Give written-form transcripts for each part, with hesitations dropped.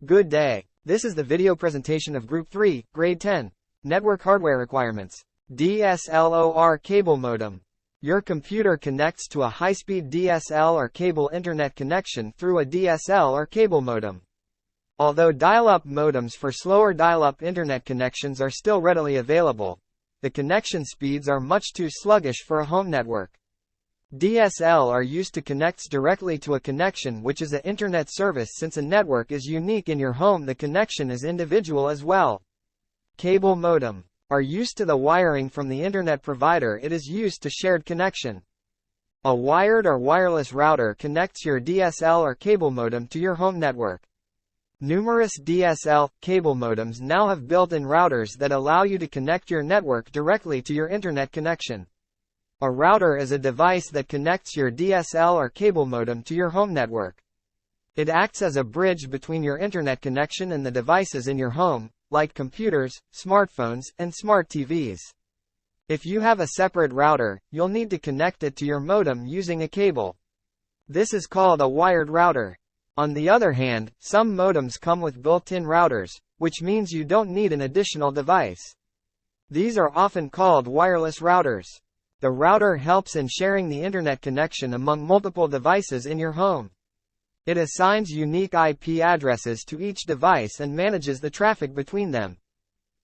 Good day. This is the video presentation of Group 3, Grade 10. Network Hardware Requirements. DSL Cable Modem. Your computer connects to a high-speed DSL or cable internet connection through a DSL or cable modem. Although dial-up modems for slower dial-up internet connections are still readily available, the connection speeds are much too sluggish for a home network. DSL are used to connect directly to a connection, which is an internet service. Since a network is unique in your home, the connection is individual as well. Cable modem are used to the wiring from the internet provider. It is used to shared connection. A wired or wireless router connects your DSL or cable modem to your home network. Numerous DSL cable modems now have built-in routers that allow you to connect your network directly to your internet connection. A router is a device that connects your DSL or cable modem to your home network. It acts as a bridge between your internet connection and the devices in your home, like computers, smartphones, and smart TVs. If you have a separate router, you'll need to connect it to your modem using a cable. This is called a wired router. On the other hand, some modems come with built-in routers, which means you don't need an additional device. These are often called wireless routers. The router helps in sharing the internet connection among multiple devices in your home. It assigns unique IP addresses to each device and manages the traffic between them.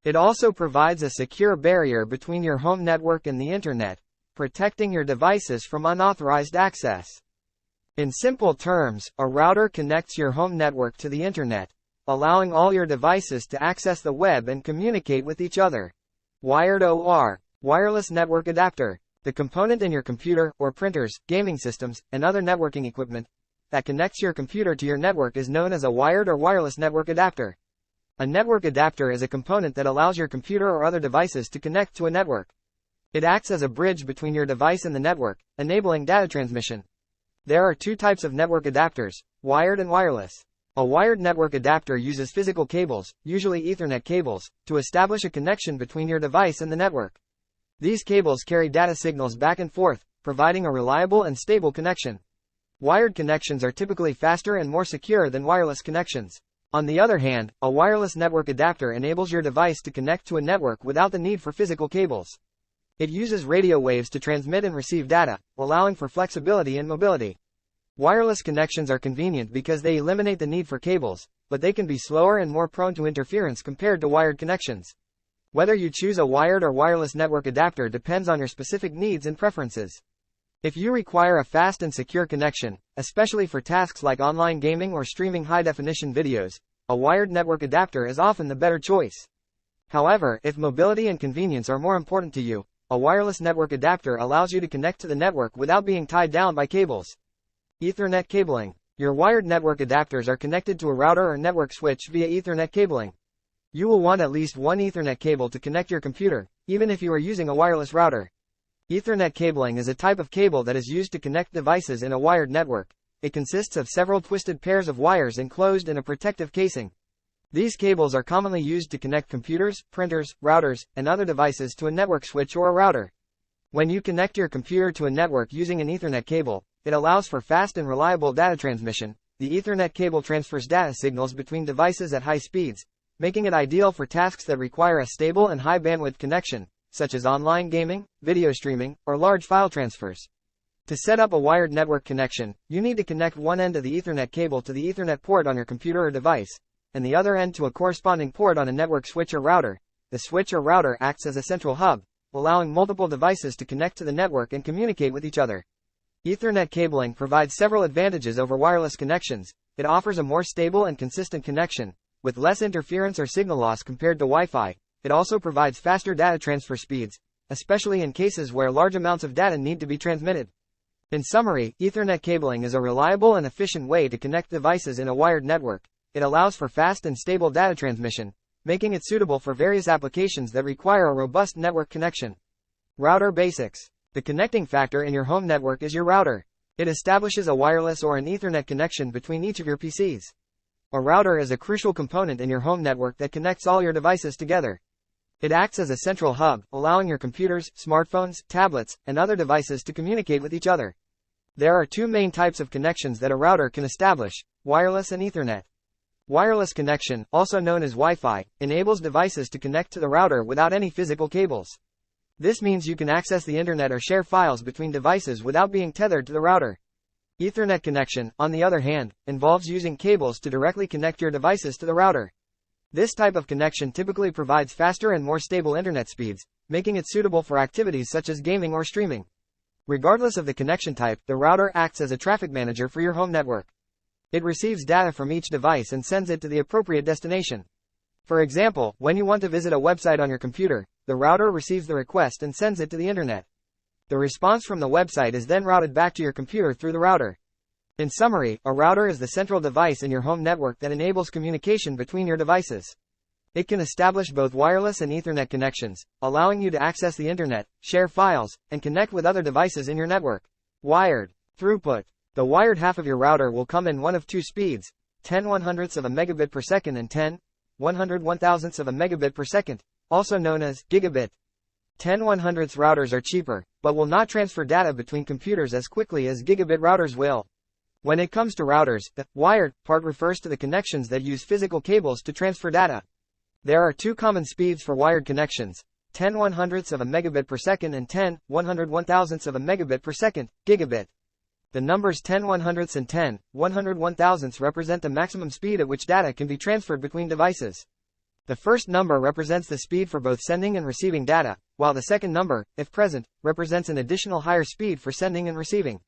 It also provides a secure barrier between your home network and the internet, protecting your devices from unauthorized access. In simple terms, a router connects your home network to the internet, allowing all your devices to access the web and communicate with each other. Wired OR, wireless network adapter. The component in your computer, or printers, gaming systems, and other networking equipment that connects your computer to your network is known as a wired or wireless network adapter. A network adapter is a component that allows your computer or other devices to connect to a network. It acts as a bridge between your device and the network, enabling data transmission. There are two types of network adapters, wired and wireless. A wired network adapter uses physical cables, usually Ethernet cables, to establish a connection between your device and the network. These cables carry data signals back and forth, providing a reliable and stable connection. Wired connections are typically faster and more secure than wireless connections. On the other hand, a wireless network adapter enables your device to connect to a network without the need for physical cables. It uses radio waves to transmit and receive data, allowing for flexibility and mobility. Wireless connections are convenient because they eliminate the need for cables, but they can be slower and more prone to interference compared to wired connections. Whether you choose a wired or wireless network adapter depends on your specific needs and preferences. If you require a fast and secure connection, especially for tasks like online gaming or streaming high-definition videos, a wired network adapter is often the better choice. However, if mobility and convenience are more important to you, a wireless network adapter allows you to connect to the network without being tied down by cables. Ethernet cabling. Your wired network adapters are connected to a router or network switch via Ethernet cabling. You will want at least one Ethernet cable to connect your computer, even if you are using a wireless router. Ethernet cabling is a type of cable that is used to connect devices in a wired network. It consists of several twisted pairs of wires enclosed in a protective casing. These cables are commonly used to connect computers, printers, routers, and other devices to a network switch or a router. When you connect your computer to a network using an Ethernet cable, it allows for fast and reliable data transmission. The Ethernet cable transfers data signals between devices at high speeds, making it ideal for tasks that require a stable and high-bandwidth connection, such as online gaming, video streaming, or large file transfers. To set up a wired network connection, you need to connect one end of the Ethernet cable to the Ethernet port on your computer or device, and the other end to a corresponding port on a network switch or router. The switch or router acts as a central hub, allowing multiple devices to connect to the network and communicate with each other. Ethernet cabling provides several advantages over wireless connections. It offers a more stable and consistent connection, with less interference or signal loss compared to Wi-Fi. It also provides faster data transfer speeds, especially in cases where large amounts of data need to be transmitted. In summary, Ethernet cabling is a reliable and efficient way to connect devices in a wired network. It allows for fast and stable data transmission, making it suitable for various applications that require a robust network connection. Router basics. The connecting factor in your home network is your router. It establishes a wireless or an Ethernet connection between each of your PCs. A router is a crucial component in your home network that connects all your devices together. It acts as a central hub, allowing your computers, smartphones, tablets, and other devices to communicate with each other. There are two main types of connections that a router can establish: wireless and Ethernet. Wireless connection, also known as Wi-Fi, enables devices to connect to the router without any physical cables. This means you can access the internet or share files between devices without being tethered to the router. Ethernet connection, on the other hand, involves using cables to directly connect your devices to the router. This type of connection typically provides faster and more stable internet speeds, making it suitable for activities such as gaming or streaming. Regardless of the connection type, the router acts as a traffic manager for your home network. It receives data from each device and sends it to the appropriate destination. For example, when you want to visit a website on your computer, the router receives the request and sends it to the internet. The response from the website is then routed back to your computer through the router. In summary, a router is the central device in your home network that enables communication between your devices. It can establish both wireless and Ethernet connections, allowing you to access the internet, share files, and connect with other devices in your network. Wired throughput. The wired half of your router will come in one of two speeds, 10/100ths of a megabit per second and 10/101,000ths of a megabit per second, also known as gigabit. 10/100ths routers are cheaper, but will not transfer data between computers as quickly as gigabit routers will. When it comes to routers, the wired part refers to the connections that use physical cables to transfer data. There are two common speeds for wired connections, 10/100ths of a megabit per second and 10/101,000ths of a megabit per second, gigabit. The numbers 10/100ths and 10/101,000ths represent the maximum speed at which data can be transferred between devices. The first number represents the speed for both sending and receiving data, while the second number, if present, represents an additional higher speed for sending and receiving.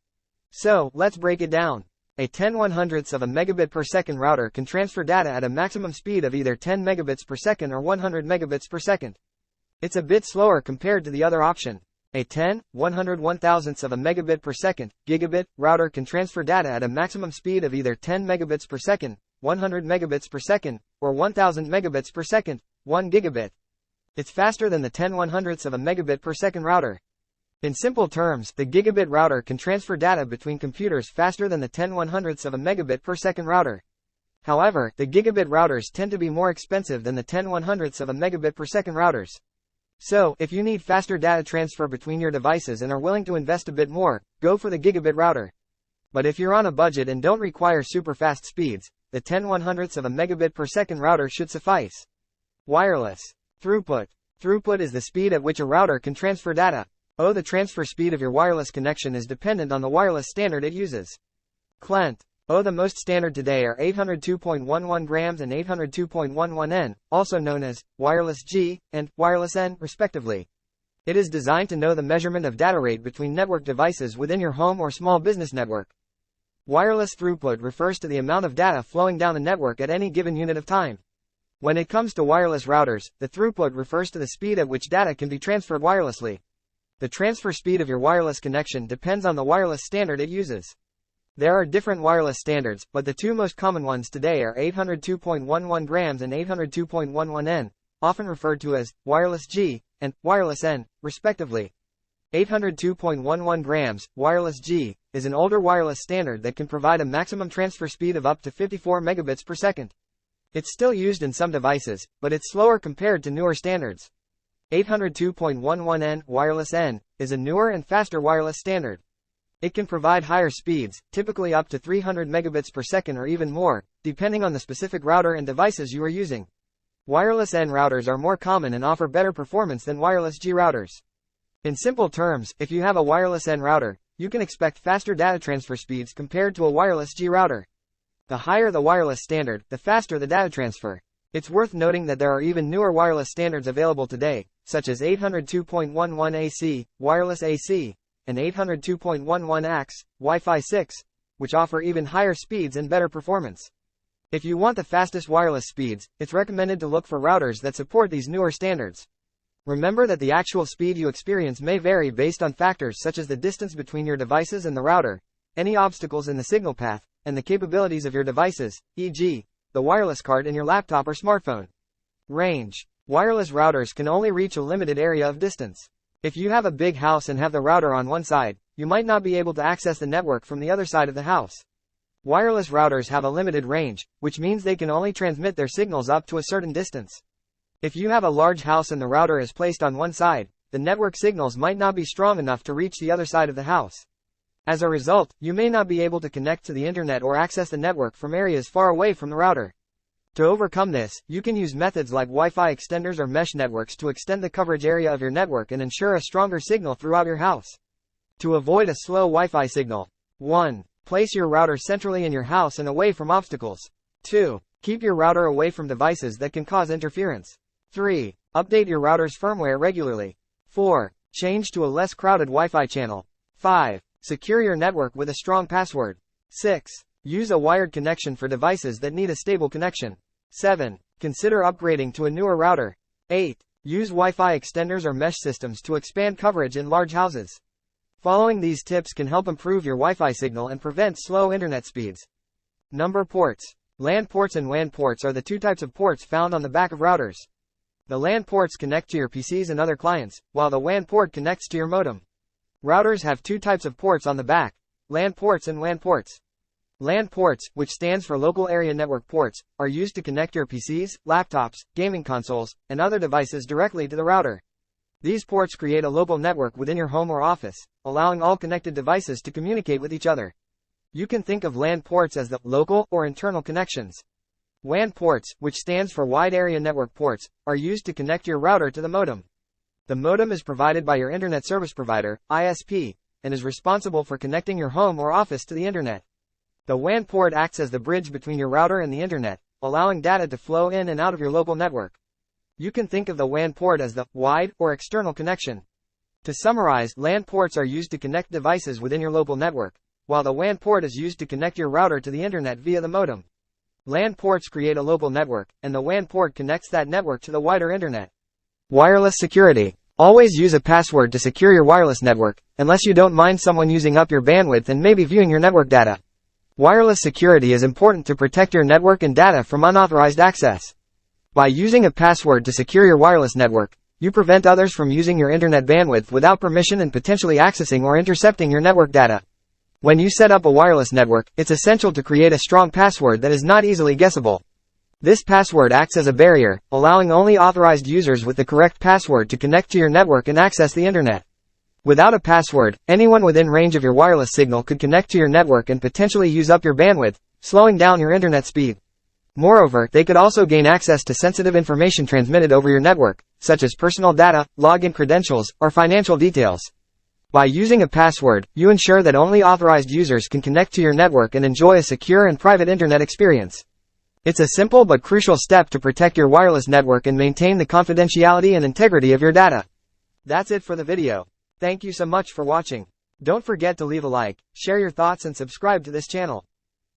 So, let's break it down. A 10/100ths of a megabit per second router can transfer data at a maximum speed of either 10 megabits per second or 100 megabits per second. It's a bit slower compared to the other option. A 10/101,000ths of a megabit per second, gigabit, router can transfer data at a maximum speed of either 10 megabits per second, 100 megabits per second, or 1000 megabits per second, 1 gigabit. It's faster than the 10/100ths of a megabit per second router. In simple terms, the gigabit router can transfer data between computers faster than the 10/100ths of a megabit per second router. However, the gigabit routers tend to be more expensive than the 10/100ths of a megabit per second routers. So, if you need faster data transfer between your devices and are willing to invest a bit more, go for the gigabit router. But if you're on a budget and don't require super fast speeds, the 10/100ths of a megabit per second router should suffice. Wireless throughput. Throughput is the speed at which a router can transfer data. The transfer speed of your wireless connection is dependent on the wireless standard it uses. CLENT. The most standard today are 802.11 grams and 802.11 N, also known as wireless G and wireless N, respectively. It is designed to know the measurement of data rate between network devices within your home or small business network. Wireless throughput refers to the amount of data flowing down the network at any given unit of time. When it comes to wireless routers, the throughput refers to the speed at which data can be transferred wirelessly. The transfer speed of your wireless connection depends on the wireless standard it uses. There are different wireless standards, but the two most common ones today are 802.11 grams and 802.11 N, often referred to as wireless G and wireless N, respectively. 802.11 grams, wireless G, is an older wireless standard that can provide a maximum transfer speed of up to 54 megabits per second. It's still used in some devices, but it's slower compared to newer standards. 802.11 N, wireless N, is a newer and faster wireless standard. It can provide higher speeds, typically up to 300 megabits per second or even more, depending on the specific router and devices you are using. Wireless N routers are more common and offer better performance than wireless G routers. In simple terms, if you have a wireless N router, you can expect faster data transfer speeds compared to a wireless G router. The higher the wireless standard, the faster the data transfer. It's worth noting that there are even newer wireless standards available today, such as 802.11 AC, wireless AC, and 802.11 AX, Wi-Fi 6, which offer even higher speeds and better performance. If you want the fastest wireless speeds, it's recommended to look for routers that support these newer standards. Remember that the actual speed you experience may vary based on factors such as the distance between your devices and the router, any obstacles in the signal path, and the capabilities of your devices, e.g., the wireless card in your laptop or smartphone. Range. Wireless routers can only reach a limited area of distance. If you have a big house and have the router on one side, you might not be able to access the network from the other side of the house. Wireless routers have a limited range, which means they can only transmit their signals up to a certain distance. If you have a large house and the router is placed on one side, the network signals might not be strong enough to reach the other side of the house. As a result, you may not be able to connect to the internet or access the network from areas far away from the router. To overcome this, you can use methods like Wi-Fi extenders or mesh networks to extend the coverage area of your network and ensure a stronger signal throughout your house. To avoid a slow Wi-Fi signal. 1. Place your router centrally in your house and away from obstacles. 2. Keep your router away from devices that can cause interference. 3. Update your router's firmware regularly. 4. Change to a less crowded Wi-Fi channel. 5. Secure your network with a strong password. 6. Use a wired connection for devices that need a stable connection. 7. Consider upgrading to a newer router. 8. Use Wi-Fi extenders or mesh systems to expand coverage in large houses. Following these tips can help improve your Wi-Fi signal and prevent slow internet speeds. Number ports. LAN ports and WAN ports are the two types of ports found on the back of routers. The LAN ports connect to your PCs and other clients, while the WAN port connects to your modem. Routers have two types of ports on the back: LAN ports and WAN ports. LAN ports, which stands for Local Area Network Ports, are used to connect your PCs, laptops, gaming consoles, and other devices directly to the router. These ports create a local network within your home or office, allowing all connected devices to communicate with each other. You can think of LAN ports as the local or internal connections. WAN ports, which stands for Wide Area Network Ports, are used to connect your router to the modem. The modem is provided by your Internet Service Provider, ISP, and is responsible for connecting your home or office to the Internet. The WAN port acts as the bridge between your router and the Internet, allowing data to flow in and out of your local network. You can think of the WAN port as the wide or external connection. To summarize, LAN ports are used to connect devices within your local network, while the WAN port is used to connect your router to the Internet via the modem. LAN ports create a local network, and the WAN port connects that network to the wider Internet. Wireless security. Always use a password to secure your wireless network, unless you don't mind someone using up your bandwidth and maybe viewing your network data. Wireless security is important to protect your network and data from unauthorized access. By using a password to secure your wireless network, you prevent others from using your internet bandwidth without permission and potentially accessing or intercepting your network data. When you set up a wireless network, it's essential to create a strong password that is not easily guessable. This password acts as a barrier, allowing only authorized users with the correct password to connect to your network and access the internet. Without a password, anyone within range of your wireless signal could connect to your network and potentially use up your bandwidth, slowing down your internet speed. Moreover, they could also gain access to sensitive information transmitted over your network, such as personal data, login credentials, or financial details. By using a password, you ensure that only authorized users can connect to your network and enjoy a secure and private internet experience. It's a simple but crucial step to protect your wireless network and maintain the confidentiality and integrity of your data. That's it for the video. Thank you so much for watching. Don't forget to leave a like, share your thoughts and subscribe to this channel.